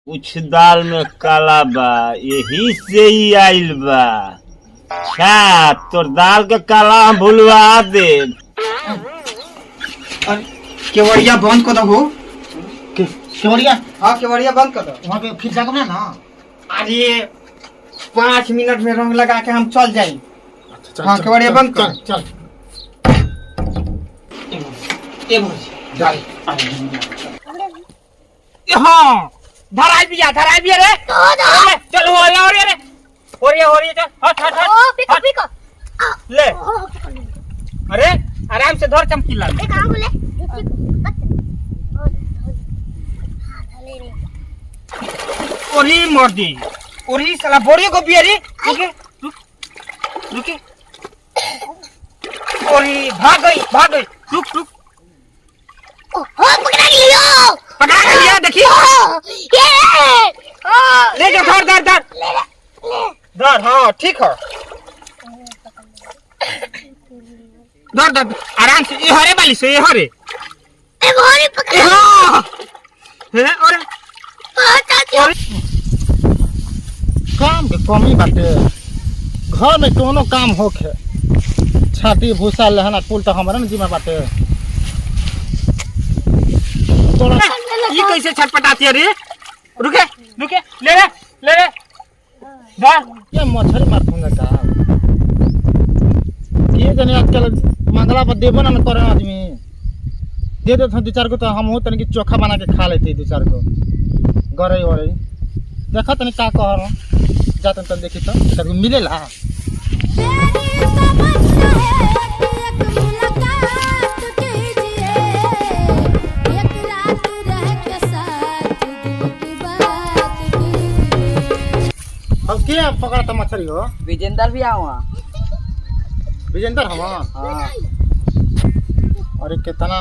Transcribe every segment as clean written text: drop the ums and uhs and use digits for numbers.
कुछ दाल में काला बा यही से ही आइल बा। अच्छा तोर दाल के काला हम भुलवा दे। केवड़िया बंद कर दो। केवड़िया? हाँ केवड़िया बंद कर दो। वहाँ पे फिर जाकर ना अरे 5 मिनट में रंग लगा के हम चल जाए। अच्छा, हाँ केवड़िया बंद कर। चल हाँ धराई भी रे। चल हो रही चल हट ले। अरे आराम से धर चमकीला। ओरी मर्दी ओरी साला बोरी को बियरी रुके ओरी भाग गई रुक पकड़ा लिया देखिए ले जाओ धर हाँ ठीक है धर आराम से ये हरे वाली से ये हरे काम के कमी बाटे। घर में कोनो काम होखे छाती भूसा लहना कुल तो हमारा न जिम्मा बाटे। ये कैसे छटपटाती है रे। रुके ले रे धर ये मछली मार दूंगा का ये जने आजकल मंगला पर देबो ना करे आदमी दे दे 2-4 को तो हम हो तन की चोखा बना के खा लेते 2-4 को गरई वरई देखा तनी का कह रहा जातन तन देखी तो कभी मिलेला। अब क्या पकड़ता मछली हो? विजेंदर भी आऊँ विजेंदर हम हाँ अरे कितना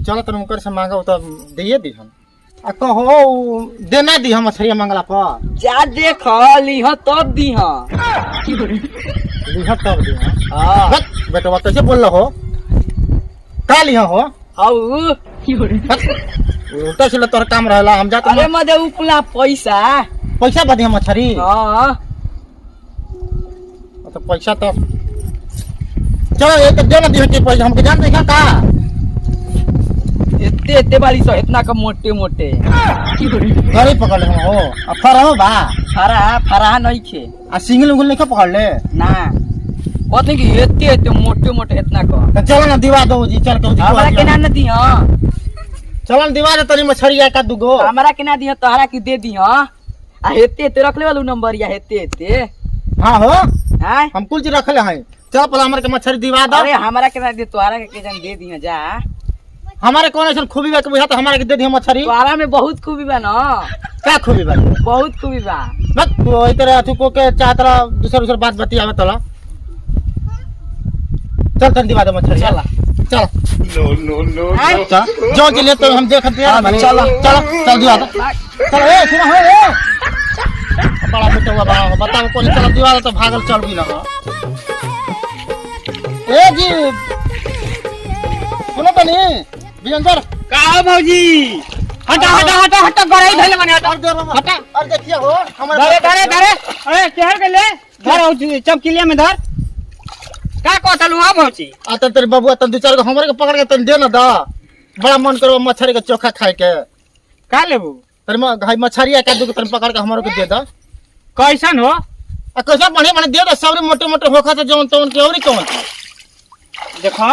चलो तुम कर से मांगा तो दिए दी हम आ कहो देना दी हम मछली मंगला पर जा देख लिह तब दी लिहा तब दी हां बेटा बात कैसे बोल रहा हो का लिहा हो आऊ उल्टा से तोर काम रहला हम जात अरे मदे उपला पैसा बदी हम मछली हां तो पैसा तो चलो एक देना दी के पैसा हमके जान देखा का एते वाली सो इतना का मोटे गरी पकड़ ले हम हो अफर हो बा फरा नहीं खे आ सिंगल उंगल नहीं पकड़ ले ना कहते कि एते मोटे इतना का तो चलो ना दिवा दो जी चल के हमरा के ना न दी हां चलो ना दिवा दे तनी मछली का दुगो हमरा के ना दी तोहरा की दे दी हां आ हेते रख ले वालू नंबर या हेते हां हो हां हम कुल चीज रखले हैं चल पहले हमर के मछली दिवा दो। अरे हमरा के ना दे तोहरा के जन दे दी जा हमारे कौन ऐसा खूबी बा के बुझा तो हमारे के दे दी मछली तोहरा में बहुत खूबी बा ना का खूबी बा बहुत खूबी बा बस तो इस तरह तू को के चाहतरा दूसरा बात बतियावे तला चल तन दिवा दे मछली चल नो जो के लिए तो हम देख दे चल दिवा दे चल ए सुना हो ए बड़ा बेटा हुआ बड़ा बताओ कौन चल दिवा दे तो भागल चल भी लगा ए जी सुनो तो नहीं विजेंदर का भौजी हटा गराई धइले माने हटा और देखिए हो हमारे धरे अरे केहर के ले धर चमकीलिया में धर का कहतलू हां भौजी आ त तेरे बाबू तन 2-4 को हमरे के पकड़ के तन दे ना दा बड़ा मन करो मछली के चोखा खाए के का लेबू तेरे में भाई मछली का दू तन पकड़ के हमरो के दे दा कैसन हो आ कैसा बढ़िया माने दे दा सबरे मोटे होखा त जौन तौन के औरी कौन देखा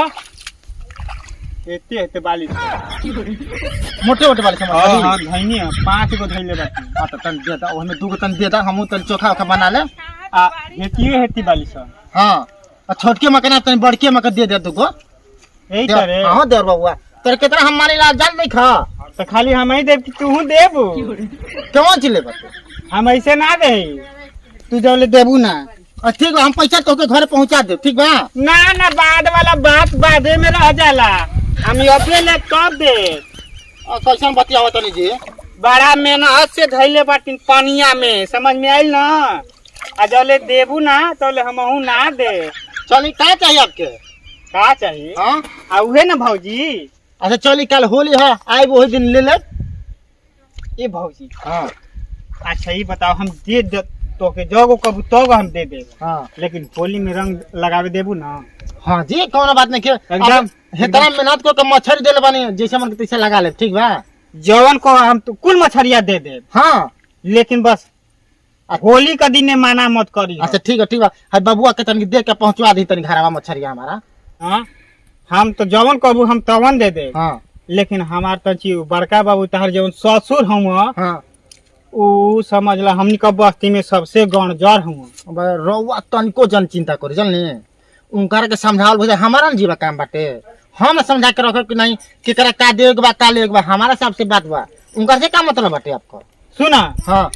एते बाली मोटे वाली समझ हां धइनी 5 गो धइले बाटी आ त तन दे दा ओहमे 2 गो तन दे दा हमहु तन चोखा बना ले आ हेती बाली स हां आ छोटके मकना तन बड़के मक दे दे 2 गो एही तरह हां दे बाबू तेरे कितना हम माने ला जान नहीं खा तो खाली हम ही देब कि तू देबू कौन चिले बते हम ऐसे ना दे तू जब ले देबू ना ठीक बा हम पैसा तो के घर पहुंचा दे ठीक बा ना बाद वाला बात बादे में रह जाला हम अपने ले कब दे कैसन बतियावत तनी जी बड़ा मेहनत से धइले बाटिन पानिया में समझ में आइल ना आ जले देबू ना तले हमहू ना दे चली का चाहिए आपके का चाहिए हाँ आ उहे ना भौजी अच्छा चली कल होली है आई वही दिन ले ले। ए भौजी हाँ अच्छा ये बताओ हम तो के जोगो कबू तो हम दे देब हाँ लेकिन होली में रंग लगावे देबू ना। हाँ जी कौन बात नहीं एकदम हेतरा मेहनत को मच्छर दे बानी जैसे मन के तैसे लगा ले ठीक बा। जवन को हम तो कुल मछरिया दे देब हाँ लेकिन बस होली का दिन माना मत करी। अच्छा ठीक है हाय बबुआ के तनिक दे के पहुंचवा दी तनिक घरवा मच्छरिया हमारा। हाँ हम तो जवन कबू हम तवन दे दे हाँ लेकिन हमार तो बड़का बाबू तहार जवन ससुर हम हाँ उ समझ ला हमनी का बस्ती में सबसे गणजर हम। रउआ तनिको जन चिंता करी जानली उनकर के समझावल भैया हमारा जीवा काम बाटे हम समझा के रखो कि नहीं केकरा का दे के बा का ले के बा हमारा सबसे बात बा उनकर से का मतलब बाटे आपको। सुना हाँ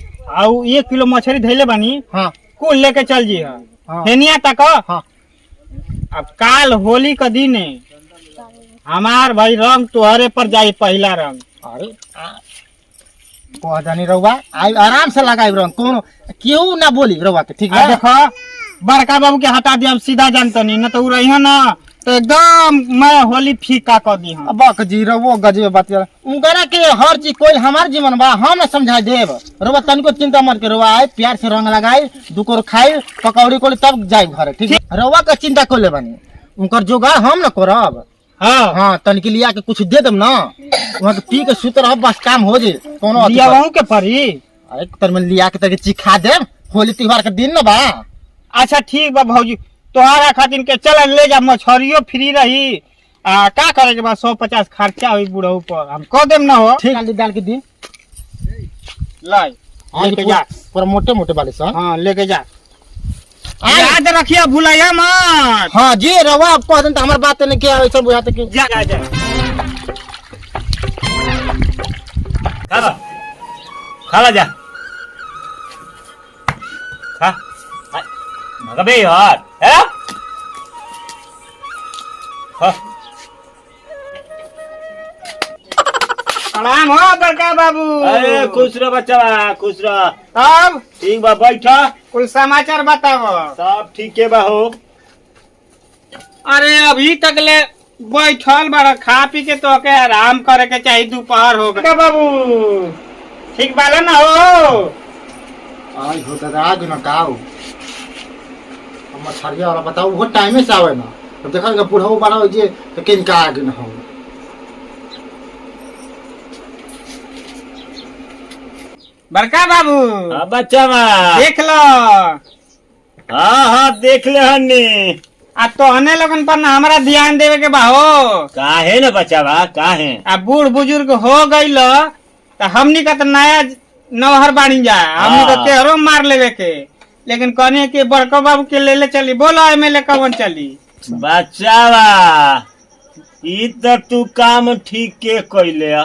आउ 1 किलो मछली धैले बानी हाँ कुल लेके चल जी हाँ हेनिया तक। हाँ अब काल होली का दिन है हमार भाई रंग तुहरे पर जाई पहला रंग। अरे कह जानी रउआ आई आराम से लगाई रंग कोनो क्यों ना बोली रउआ के ठीक है। देखो बड़का बाबू के हटा दिया सीधा जानता नहीं न तो रही ना तो एकदम मैं होली फीका कर दी हूँ। बक जी रउआ गजब बात यार उनकरा के हर चीज कोई हमार जीवन बा हम समझा देब रउआ तनिको चिंता मत करो आई प्यार से रंग लगाई दुकोर खाई पकौड़ी कोड़ी तब जाए घर ठीक है। रउआ का चिंता कर ले बानी उनकर जोगाड़ हम न करब। हाँ हाँ तनिक लिया के कुछ दे दम ना वहाँ के पी के सुत रह बस काम हो जाए कोनो लिया वहू के परी। अरे तर में लिया के तक चिखा दे होली त्योहार के दिन न बा। अच्छा ठीक बा भौजी तोहरा खातिर के चल ले जा मछरियो फ्री रही का करे के बाद 150 खर्चा हुई बुढ़ऊ पर हम कह देम ना हो। ठीक है डाल के दी लाई लेके जा पूरा मोटे मोटे वाले सा। हाँ लेके जा याद रखिए भुलाइया मत। हाँ जी रवा आपको हदन हमारे बात नहीं किया ऐसा बुझाते कि जा जा जा खा जा खा भगबे यार है प्रणाम हो बड़का बाबू। अरे खुश रह बच्चा खुश रह। तब ठीक बा बैठा कुल समाचार बताओ। सब ठीक है बा हो। अरे अभी तक ले बैठल बड़ा खा पी के तो के आराम करे के चाहिए दोपहर हो गया बाबू ठीक बाला ना हो। आई हो दादा आज न काऊ हम छरिया वाला बताओ वो टाइम से आवे ना तो देखा के बुढ़ऊ बना जे तो किन का आगे न हो। बड़का बाबू हाँ बच्चा देख लो। हाँ हाँ देख ले हन्नी आ तोहने लोगन पर ना हमारा ध्यान देवे के बा हो। काहे न बच्चा बा काहे आ बूढ़ बुजुर्ग हो गईल तो हमनी का तो नया नौहर बानी जा हमनी तो तेहरो मार लेवे के लेकिन कहने के बड़का बाबू के ले चली बोलो एमएलए कवन चली। बच्चा बा ई तो तू काम ठीक के कइले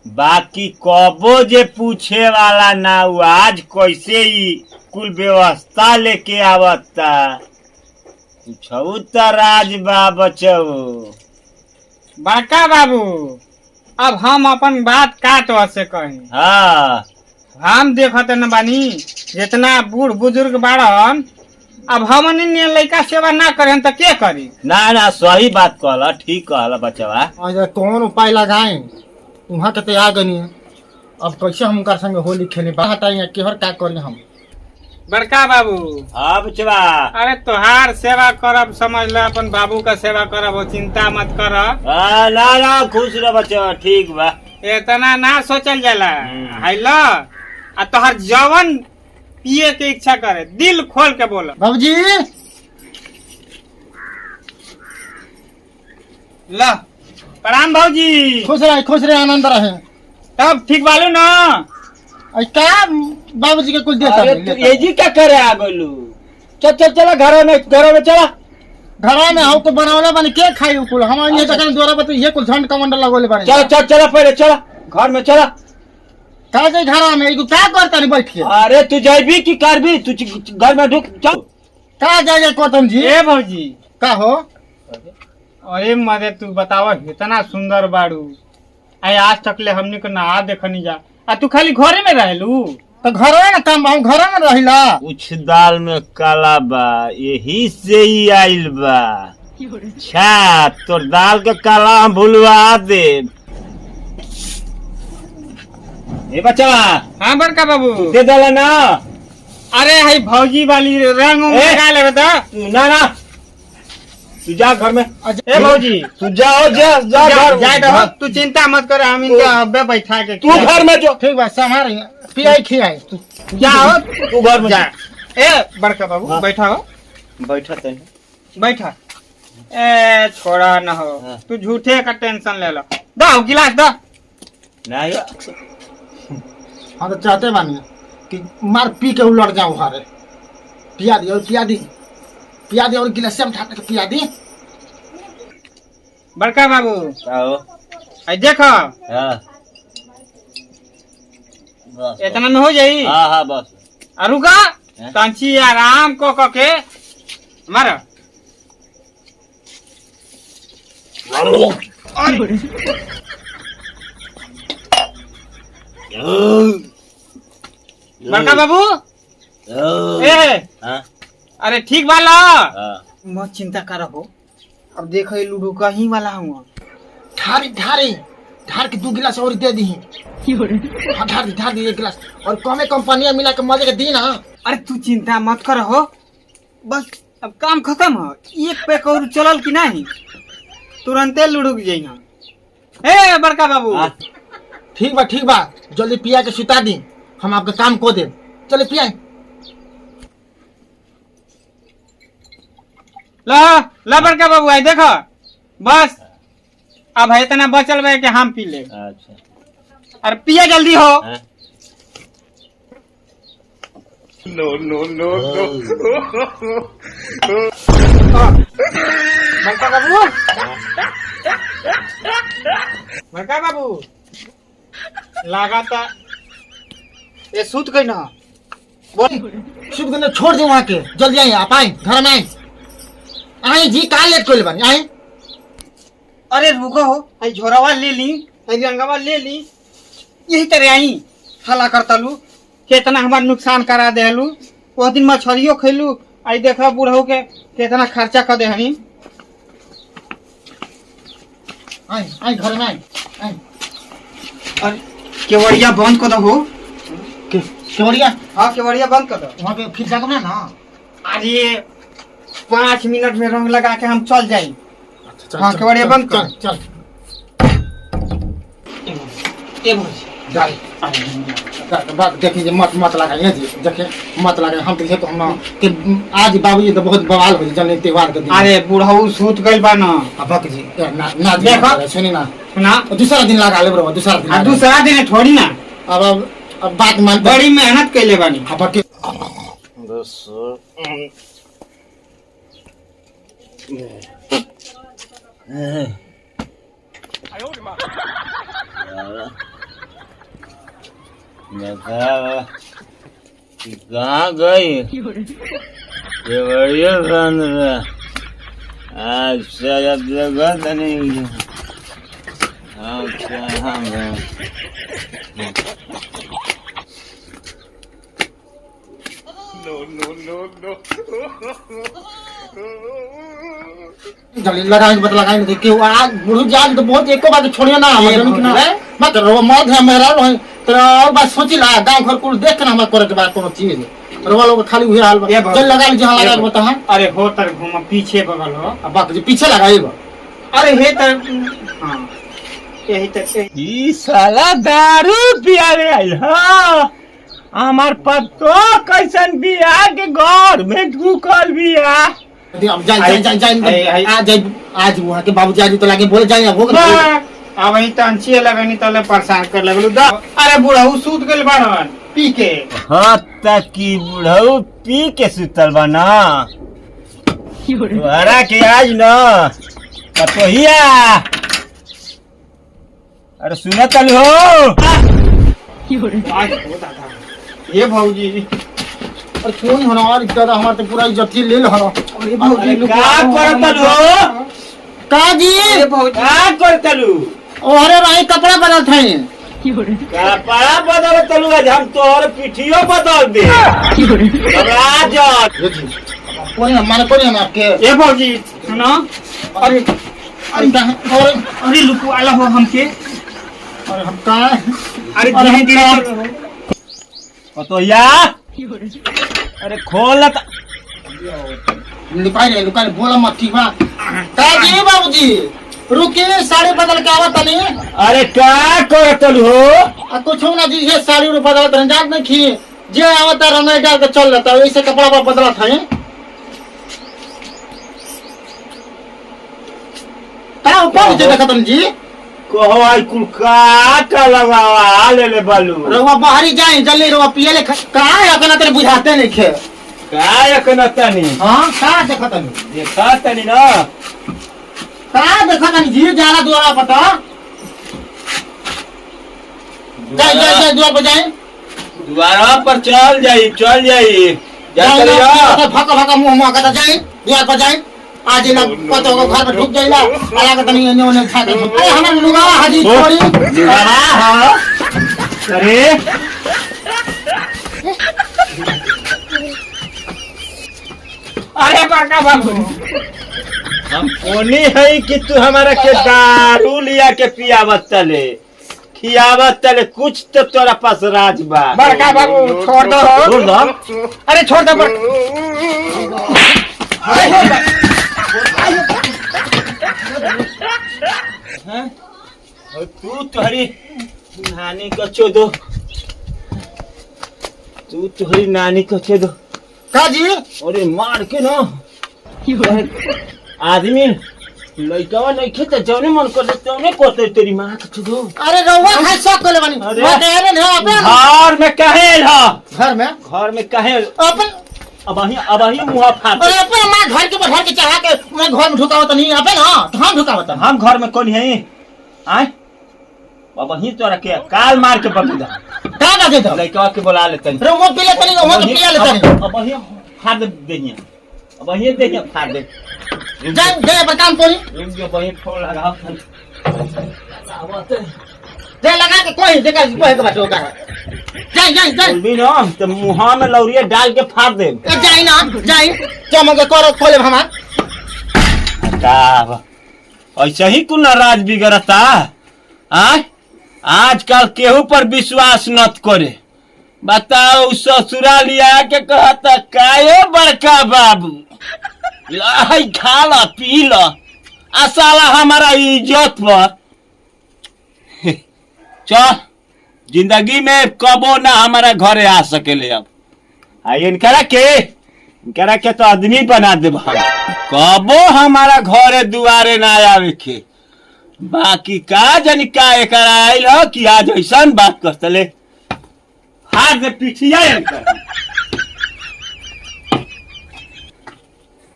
बाकी कबो जे पूछे वाला ना उ आज कैसे ही कुल व्यवस्था लेके आवता पूछऊ त राज बा बचऊ। बड़का बाबू अब हम अपन बात का तो से कही। हाँ हम देखते न बानी जितना बूढ़ बुजुर्ग बाड़न अब हमन लड़का सेवा ना करें तो के करी। ना ना सही बात कहला ठीक कहला बचवा। आज कौन उपाय लगाए वहाँ के तो आ गनी अब कैसे हम उनका संग होली खेले बाहर हटाएंगे केहर का करी हम। बड़का बाबू हाँ बचवा अरे तोहार सेवा करब समझ ल अपन बाबू का सेवा करब वो चिंता मत कर। ना ना खुश रह बचवा ठीक बा इतना ना सोचल जाला है ल आ तोहर जवन पिए के इच्छा करे दिल खोल के बोल। बाबूजी ल प्रणाम भाऊजी खुश रहे आनंद रहे। तब ठीक बालू ना क्या बाबूजी के कुछ देता ये जी क्या करे आ गोलू चल चल चला घर में चला घर में हम तो बनावले बने के खाई कुल हम ये जगह द्वारा बता ये कुल झंड कमांडर लगोले बने। चल चल चला पहले चला घर में चला का जे घर में एगो क्या करता नहीं बैठ के। अरे तू जाबी की करबी तू घर में ढुक चल का जाए कोतम जी ए भाऊजी का हो। अरे मरे तू बतावा इतना सुंदर बाड़ू आई आज तक ले हमनी को ना देखनी जा आ तू खाली घरे में रहलू तो घर में काम हम घर में रहिला कुछ दाल में काला बा यही से ही आइल बा अच्छा तो दाल के काला हम भूलवा दे। ए बच्चा हाँ बड़का बाबू दे दला ना। अरे हाई भौजी वाली रंग लगा ले बता। ना ना तू जा घर में। ए भौजी तू जाओ जा घर जाए दो, तू चिंता मत कर, हम इनके अब्बे बैठा के तू घर में जो ठीक बा संभाल पियाई खियाई तू जाओ तू घर में जा। ए बड़का बाबू हाँ। बैठा हो, बैठा तनी बैठा। ए छोड़ा न हो, हाँ। तू झूठे का टेंशन ले लो। दो गिलास दो। नहीं हम तो चाहते बानी कि मार पी के उलट जाऊं घरे। पिया दी और पिया दी और गिलास में ठाक के पिया दी। बड़का बाबू आओ आई देखो हां बस इतना में हो जाई। हां हां बस आ रुका हाँ? तंची आराम को के मारो। बड़का बाबू ए हां अरे ठीक वाला हां मत चिंता करो। अब देखो ये लूडो का ही वाला हूँ। ढार के 2 गिलास और दे दी। हाँ, ढार दी 1 गिलास और कमे कंपनियां मिला के मजे के दी ना। अरे तू चिंता मत कर हो, बस अब काम खत्म हो। एक पैक और चलल कि नहीं तुरंते लुढ़क जाइना। ए बड़का बाबू हाँ। ठीक बा जल्दी पिया के सुता दी, हम आपका काम को दे। चले पिया ला बड़का बाबू आई देखो बस अब है इतना बचल बे कि हम पी ले। अच्छा अरे पिया जल्दी हो। हाँ? नो बड़का बाबू बड़का बाबू लगाता ये सूत गई ना। शुभ दिन छोड़ दे वहाँ के। जल्दी आइए, आप आए घर में आए जी। कहाँ लेट कर बनी आए। अरे रुको हो, आई झोरावा ले ली, आई रंगावा ले ली, यही तरह आई हला करता लू कितना हमार नुकसान करा दे लू। वो दिन मछलियों खेलू, आई देखा बूढ़ो के कितना खर्चा कर दे हमी। आए घर में आए। अरे केवड़िया बंद कर दो। केवड़िया हाँ केवड़िया बंद कर दो। वहाँ पे फिर जाकर ना। अरे 5 मिनट में रंग लगा के हम चल जाए। हाँ केवड़िया बंद कर। चल बात देखिए मत लगाइए जी। देखिए मत लगाए। हम देखे तो हम कि आज बाबूजी तो बहुत बवाल हो जन्म त्योहार के दिन। अरे बूढ़ऊ सूत गइल बा ना। बक जी ना देखो। सुनी ना सुना दूसरा दिन लगा ले बरो। दूसरा दिन थोड़ी ना। अब बात मान बड़ी मेहनत कैले बानी। बक कहाँ गई केवड़िया बंद रहा। अच्छा जब जगह तो नहीं जल्दी लगाएंगे बत लगाएंगे। देखिए आज बुढ़ू जान तो बहुत एको बात छोड़िए ना। मत रो मत है मेरा तो और बात सोची ला। गांव घर कुल देख के ना हमारे करे के बाद कोनो चीज रोवा लोग खाली हुए हाल जल लगा लीजिए। हाँ लगा बता। अरे हो तर घूम पीछे बगल हो। अब बाकी पीछे लगाइए। अरे हे तर हाँ यही तर ई साला दारू पिया रे आइल। हाँ हमार पतो कैसन बिया के घर में ढुकल बिया। अब जाए आज वहाँ के बाबू जी तो लागे बोले जाए। अब वही तंचिए लगनी तले परेशान कर लगलू। अरे बुढ़ऊ सूत गइल बाड़न पी के। हाँ तक की बुढ़ऊ पी के सुतल बा ना। तोहरा के आज न पतोहिया। अरे सुनत तल हो ये भौजी और क्यों नहीं होना और दादा हमारे तो पूरा इज्जत ही ले लो। अरे भौजी का करतल हो का जी का करतलू। अरे भाई कपड़ा बदल थे। कपड़ा बदल तलू आज हम तोहर पिठियो बदल दे। कोई हमारे कोई हम आपके ये भौजी सुनो अरे अरे अरे लुकु आला हो हमके हम का अरे धीरे धीरे तो या अरे खोल लुकाई बोला मत ठीक बा का जी बाबूजी रुकिए साड़ी बदल के आवत तनी अरे क्या करतल हो आ कुछ ना जी ये साड़ी रो बदल तनी जान नहीं खी जे आवत रंग डाल के चल लेता ऐसे कपड़ा पर बदला था का ऊपर जे देखत जी कहो आई कुल का लगावा ले बालू रवा बाहरी जाए जल्दी रवा पिए ले का है अपना तेरे बुझाते नहीं खे काय कनतनी हां का देखत तनी देखा तनी ना का देखत तनी जी जाला द्वारा पता जाए द्वार पर जाए द्वारा पर चल जाई जा चली जा भका भका मुंह में का जाए द्वार पर जाए आज ना पतो को घर में ढुक जाइला आला का तनी एने ओने खा के अरे हमर लुगा हाजी छोड़ी हां अरे अरे बड़का बाबू हम कोनी है कि तू हमारा के दारू लिया के पियावत तले खियावत तले कुछ तो तोरा पास राज बा बड़का बाबू छोड़ दो छोड़ दो अरे छोड़ दो और तू तुम्हारी नानी को चोदो तू तुम्हारी नानी को चोदो का जी अरे मार के ना आदमी लइकावा नहीं खेता जौने मन कर तौने करते तेरी मां के चोदो अरे रउआ खाई सब कोले बानी अरे। मत अरे न अपन घर में कहे घर में घर में कहे अपन अब ही मुंह फाड़ अरे अपन मां घर के बाहर के चढ़ा के मैं घर में ढुकावत नहीं अपन हां तो हम ढुकावत हम घर में कौन है आए अब ही तोरा के काल मार के बकुदा का ना दे दो लइकावा के बुला लेते रे वो पी लेते नहीं वो तो पिया लेते नहीं अब ही फाड़ दे देनिया अब ही देनिया फाड़ दे जाए दे पर काम कोई रुक जो वही फोन लगाओ दे लगा के कोई देखा कोई के बात होगा जाए भी ना तो मुंह में लौरिया डाल के फाड़ दे जाए ना जाए चमक कर खोले हमार का ऐसा ही कुल राज बिगड़ता आजकल केहू पर विश्वास मत करे बताओ ससुरा लिया के कहता कायो बड़का बाबू लाई खा ला पी ला आ साला हमारा इज्जत पर चल जिंदगी में कबो ना हमारा घरे आ सकेले अब इनकरा के तो आदमी बना दे कबो हमारा घरे दुआरे ना आवे के बाकी का जानी का एकरा आइल हो कि आज ऐसा बात करतले हाथ में पिछिया